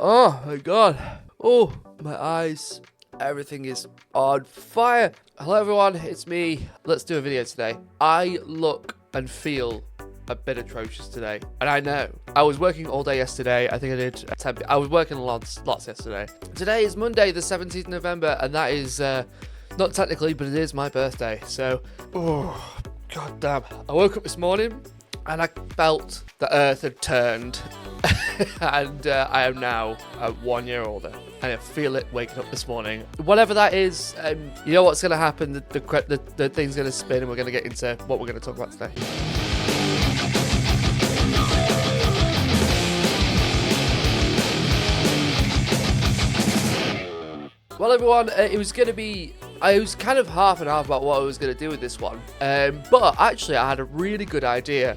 Oh my god. Oh, my eyes. Everything is on fire. Hello everyone, it's me. Let's do a video today. I look and feel a bit atrocious today. And I know. I was working all day yesterday. I think I did 10. I was working lots yesterday. Today is Monday, the 17th of November, and that is not technically, but it is my birthday. So, oh, god damn. I woke up this morning and I felt the earth had turned. And I am now 1 year older, and I feel it waking up this morning. Whatever that is, you know what's going to happen. The thing's going to spin, and we're going to get into what we're going to talk about today. Well, everyone, I was kind of half and half about what I was going to do with this one. But actually, I had a really good idea,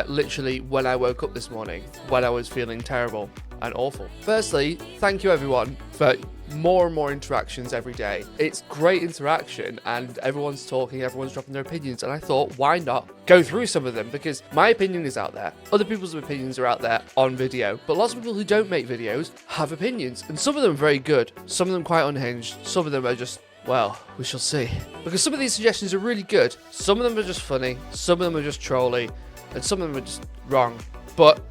literally, when I woke up this morning, when I was feeling terrible and awful. Firstly, thank you, everyone, for more and more interactions every day. It's great interaction, and everyone's talking, everyone's dropping their opinions, and I thought, why not go through some of them? Because my opinion is out there, other people's opinions are out there on video, but lots of people who don't make videos have opinions, and some of them are very good, some of them quite unhinged, some of them are just, well, we shall see. Because some of these suggestions are really good, some of them are just funny, some of them are just trolly, and some of them are just wrong. But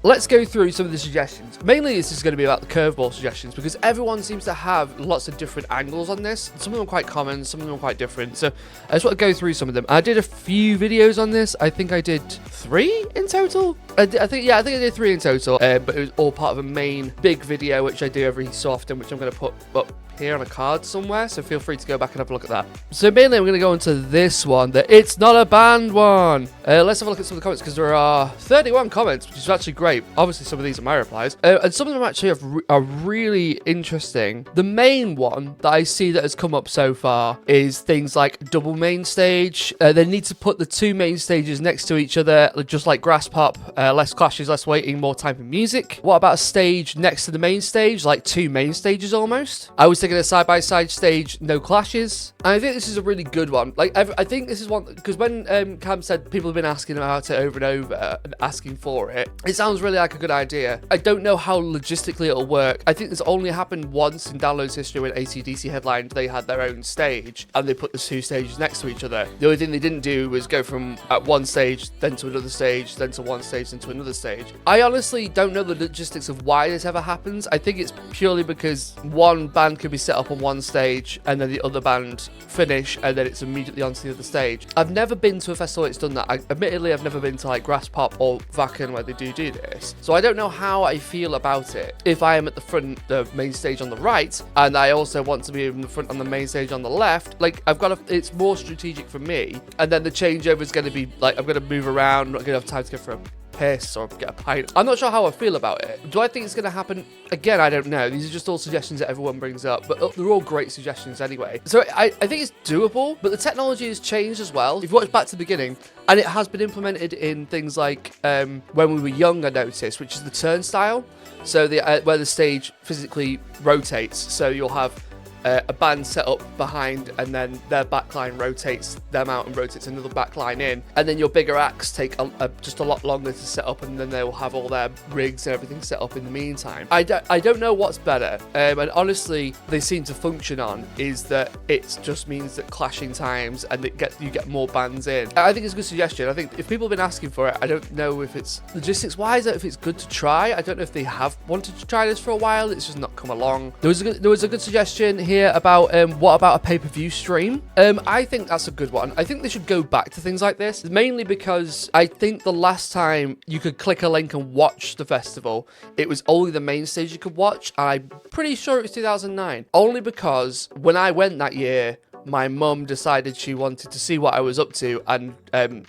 let's go through some of the suggestions. Mainly this is going to be about the curveball suggestions, because everyone seems to have lots of different angles on this. Some of them are quite common, some of them are quite different. So I just want to go through some of them. I did a few videos on this. I think I did 3 in total. I think I did 3 in total, but it was all part of a main big video, which I do every so often, which I'm going to put up here on a card somewhere, so feel free to go back and have a look at that. So mainly I'm going to go into this one, the It's Not a Band one. Let's have a look at some of the comments, because there are 31 comments, which is actually great. Obviously some of these are my replies, and some of them actually are really interesting. The main one that I see that has come up so far is things like double main stage. They need to put the 2 main stages next to each other, just like grass pop, less clashes, less waiting, more time for music. What about a stage next to the main stage, like 2 main stages almost? I was thinking a side-by-side stage, no clashes. And I think this is a really good one. Like, I think this is one, because when Cam said people have been asking about it over and over and asking for it, it sounds really like a good idea. I don't know how logistically it'll work. I think this only happened once in Download's history when AC/DC headlined. They had their own stage and they put the 2 stages next to each other. The only thing they didn't do was go from at one stage, then to another stage, then to one stage, then to another stage. I honestly don't know the logistics of why this ever happens. I think it's purely because one band could be set up on one stage and then the other band finish and then it's immediately onto the other stage. I've never been to a festival that's done that. Admittedly, I've never been to like Grass Pop or Vakken where they do this. So I don't know how I feel about it. If I am at the front, the main stage on the right, and I also want to be in the front on the main stage on the left, like it's more strategic for me. And then the changeover is going to be like, I'm going to move around, I'm not going to have time to go for a piss or get a pint. I'm not sure how I feel about it. Do I think it's going to happen? Again, I don't know. These are just all suggestions that everyone brings up, but they're all great suggestions anyway. So I think it's doable, but the technology has changed as well. If you watch back to the beginning, and it has been implemented in things like when we were young, I noticed, which is the turnstile. So where the stage physically rotates. So you'll have a band set up behind, and then their backline rotates them out and rotates another backline in, and then your bigger acts take just a lot longer to set up, and then they will have all their rigs and everything set up in the meantime. I don't know what's better, and honestly they seem to function on is that it just means that clashing times and you get more bands in. I think it's a good suggestion. I think if people have been asking for it, I don't know if it's logistics wise, if it's good to try. I don't know if they have wanted to try this for a while, it's just not come along. There was a good suggestion here about what about a pay-per-view stream. I think that's a good one. I think they should go back to things like this, mainly because I think the last time you could click a link and watch the festival, it was only the main stage you could watch. I'm pretty sure it was 2009, only because when I went that year, my mum decided she wanted to see what I was up to and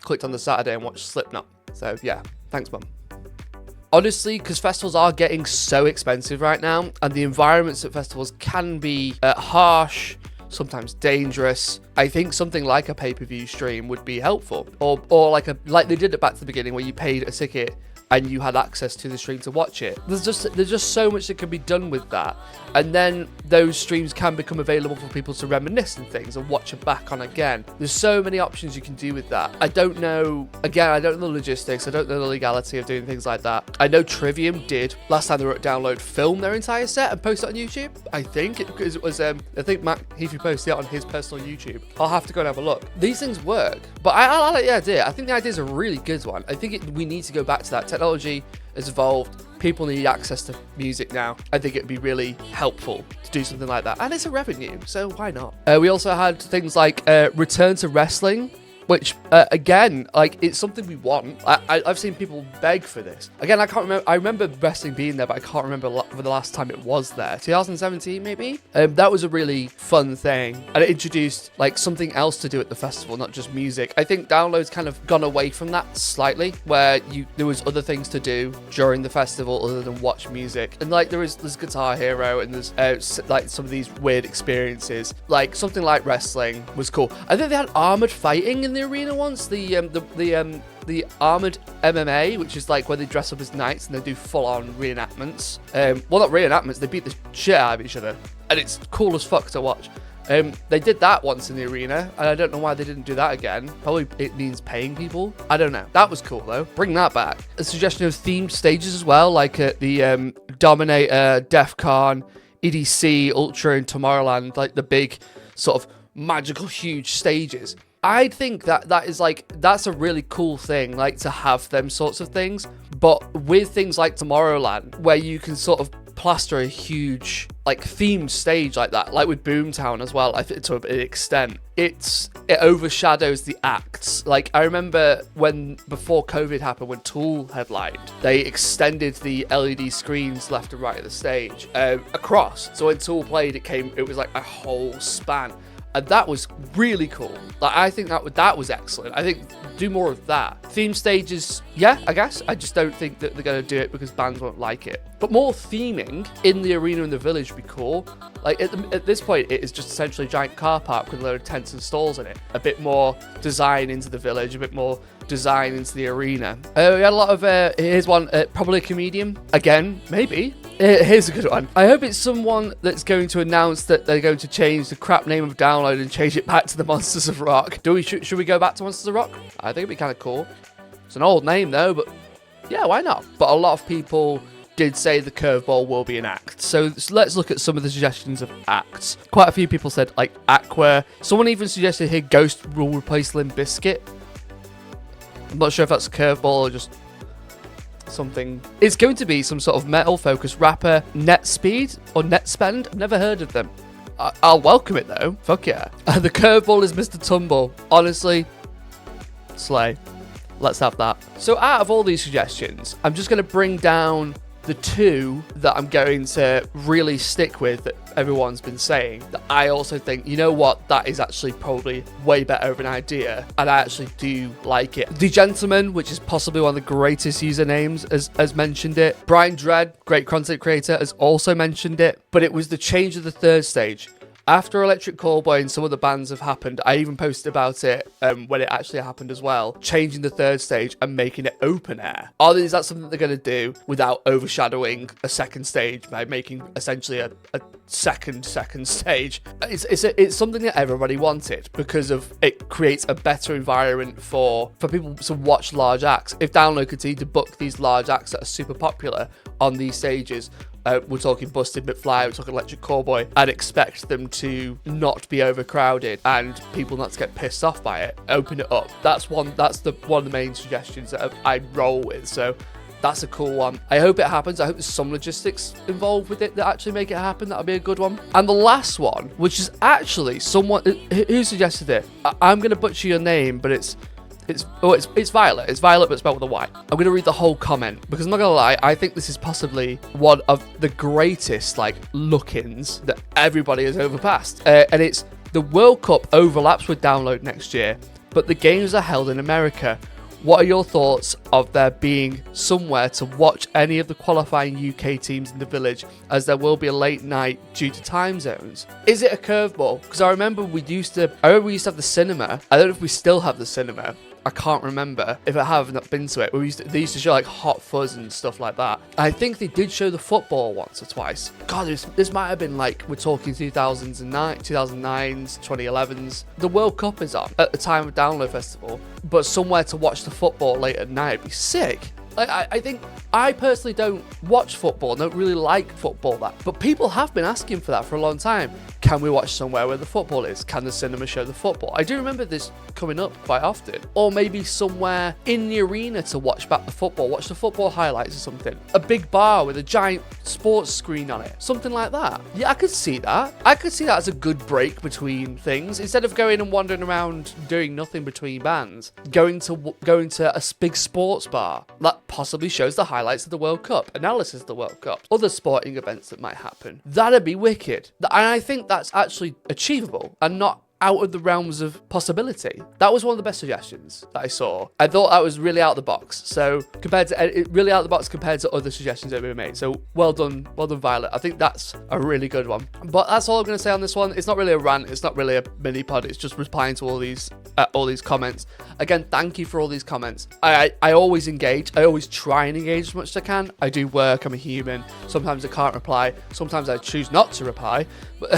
clicked on the Saturday and watched Slipknot. So yeah, thanks mum. Honestly, because festivals are getting so expensive right now, and the environments at festivals can be harsh, sometimes dangerous. I think something like a pay-per-view stream would be helpful, or like they did it back to the beginning, where you paid a ticket and you had access to the stream to watch it. There's just so much that can be done with that. And then those streams can become available for people to reminisce and things and watch it back on again. There's so many options you can do with that. I don't know the logistics. I don't know the legality of doing things like that. I know Trivium did, last time they were at Download, film their entire set and post it on YouTube. I think it was I think Matt Heafy posted it on his personal YouTube. I'll have to go and have a look. These things work, but I like the idea. I think the idea is a really good one. I think we need to go back to that. Technology has evolved. People need access to music now. I think it'd be really helpful to do something like that. And it's a revenue, so why not? We also had things like Return to Wrestling, which, again, like, it's something we want. I've seen people beg for this. Again, I can't remember. I remember wrestling being there, but I can't remember the last time it was there. 2017, maybe? That was a really fun thing. And it introduced, like, something else to do at the festival, not just music. I think Download's kind of gone away from that slightly, where there was other things to do during the festival other than watch music. And, like, there's Guitar Hero, and there's, like, some of these weird experiences. Like, something like wrestling was cool. I think they had armored fighting in the arena once, the armored MMA, which is like where they dress up as knights and they do full-on reenactments. Well, not reenactments, they beat the shit out of each other, and it's cool as fuck to watch. They did that once in the arena, and I don't know why they didn't do that again. Probably it means paying people. I don't know. That was cool though. Bring that back. A suggestion of themed stages as well, like at the Dominator, DEF CON, EDC, Ultra, and Tomorrowland, like the big sort of magical huge stages. I think that's a really cool thing, like, to have them sorts of things. But with things like Tomorrowland, where you can sort of plaster a huge, like, themed stage like that, like with Boomtown as well, I think to an extent, it overshadows the acts. Like, I remember before COVID happened, when Tool headlined, they extended the LED screens left and right of the stage across. So when Tool played, it was like a whole span. And that was really cool. Like, I think that was excellent. I think do more of that. Theme stages, yeah, I guess. I just don't think that they're going to do it because bands won't like it. But more theming in the arena and the village would be cool. Like, at this point, it is just essentially a giant car park with a load of tents and stalls in it. A bit more design into the village, a bit more design into the arena. We had a lot of, here's one, probably a comedian. Again, maybe. Here's a good one. I hope it's someone that's going to announce that they're going to change the crap name of Download and change it back to the Monsters of Rock. Should we go back to Monsters of Rock? I think it'd be kind of cool. It's an old name though, but yeah, why not? But a lot of people did say the Curveball will be an act. So let's look at some of the suggestions of acts. Quite a few people said, like, Aqua. Someone even suggested here Ghost will replace Limp Bizkit. I'm not sure if that's a Curveball or just something. It's going to be some sort of metal-focused rapper, NetSpeed or NetSpend. I've never heard of them. I'll welcome it though. Fuck yeah. The Curveball is Mr. Tumble. Honestly, slay. Let's have that. So out of all these suggestions, I'm just going to bring down the two that I'm going to really stick with that everyone's been saying, that I also think, you know what, that is actually probably way better of an idea, and I actually do like it. The Gentleman, which is possibly one of the greatest usernames, has mentioned it. Brian Dredd, great content creator, has also mentioned it, but it was the change of the third stage. After Electric Callboy and some other bands have happened, I even posted about it when it actually happened as well, changing the third stage and making it open air. Is that something they're going to do without overshadowing a second stage by making essentially a second stage? It's something that everybody wanted because of it creates a better environment for people to watch large acts. If Download continue to book these large acts that are super popular on these stages, we're talking Busted McFly, we're talking Electric Callboy, I'd expect them to not be overcrowded and people not to get pissed off by it. Open it up. That's one of the main suggestions that I roll with. So that's a cool one. I hope it happens. I hope there's some logistics involved with it that actually make it happen. That'll be a good one. And the last one, which is actually someone who suggested it. I'm going to butcher your name, but it's Violet. It's Violet, but spelled with a Y. I'm going to read the whole comment because I'm not going to lie, I think this is possibly one of the greatest, like, look-ins that everybody has overpassed. And it's the World Cup overlaps with Download next year, but the games are held in America. What are your thoughts of there being somewhere to watch any of the qualifying UK teams in the village, as there will be a late night due to time zones? Is it a curveball? Because I remember we used to have the cinema. I don't know if we still have the cinema. I can't remember if I have not been to it. They used to show like Hot Fuzz and stuff like that. I think they did show the football once or twice. God, this might have been like, we're talking 2009, 2009s, 2011s. The World Cup is on at the time of Download Festival, but somewhere to watch the football late at night would be sick. Like, I think I personally don't watch football, don't really like football that, but people have been asking for that for a long time. Can we watch somewhere where the football is? Can the cinema show the football? I do remember this coming up quite often. Or maybe somewhere in the arena to watch back the football, watch the football highlights or something. A big bar with a giant sports screen on it, something like that. Yeah, I could see that. I could see that as a good break between things. Instead of going and wandering around doing nothing between bands, going to a big sports bar that possibly shows the highlights of the World Cup, analysis of the World Cup, other sporting events that might happen. That'd be wicked. And I think that's actually achievable and not out of the realms of possibility. That was one of the best suggestions that I saw. I thought that was really out of the box. So really out of the box compared to other suggestions that have been made. So well done, Violet. I think that's a really good one. But that's all I'm going to say on this one. It's not really a rant. It's not really a mini pod. It's just replying to all these comments. Again, thank you for all these comments. I always engage. I always try and engage as much as I can. I do work. I'm a human. Sometimes I can't reply. Sometimes I choose not to reply. But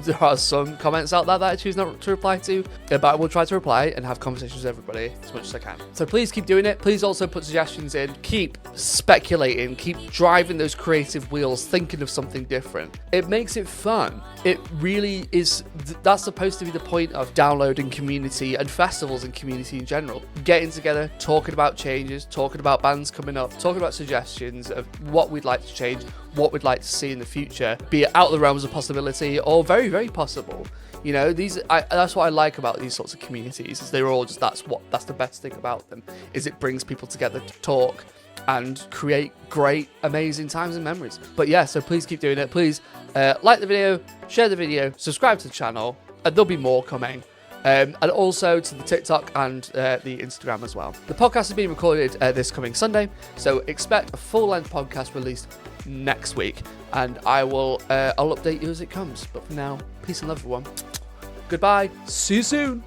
there are some comments out there that I choose not to reply to, but I will try to reply and have conversations with everybody as much as I can. So please keep doing it. Please also put suggestions in. Keep speculating. Keep driving those creative wheels, thinking of something different. It makes it fun. It really is. That's supposed to be the point of downloading community and festivals and community in general. Getting together, talking about changes, talking about bands coming up, talking about suggestions of what we'd like to change, what we'd like to see in the future, be it out of the realms of possibility or very, very possible. You know, that's what I like about these sorts of communities, is they're all just, that's the best thing about them, is it brings people together to talk and create great, amazing times and memories. But yeah, so please keep doing it. Please like the video, share the video, subscribe to the channel, and there'll be more coming. And also to the TikTok and the Instagram as well. The podcast is being recorded this coming Sunday, so expect a full-length podcast released next week, and I'll update you as it comes. But for now, peace and love, everyone. Goodbye. See you soon.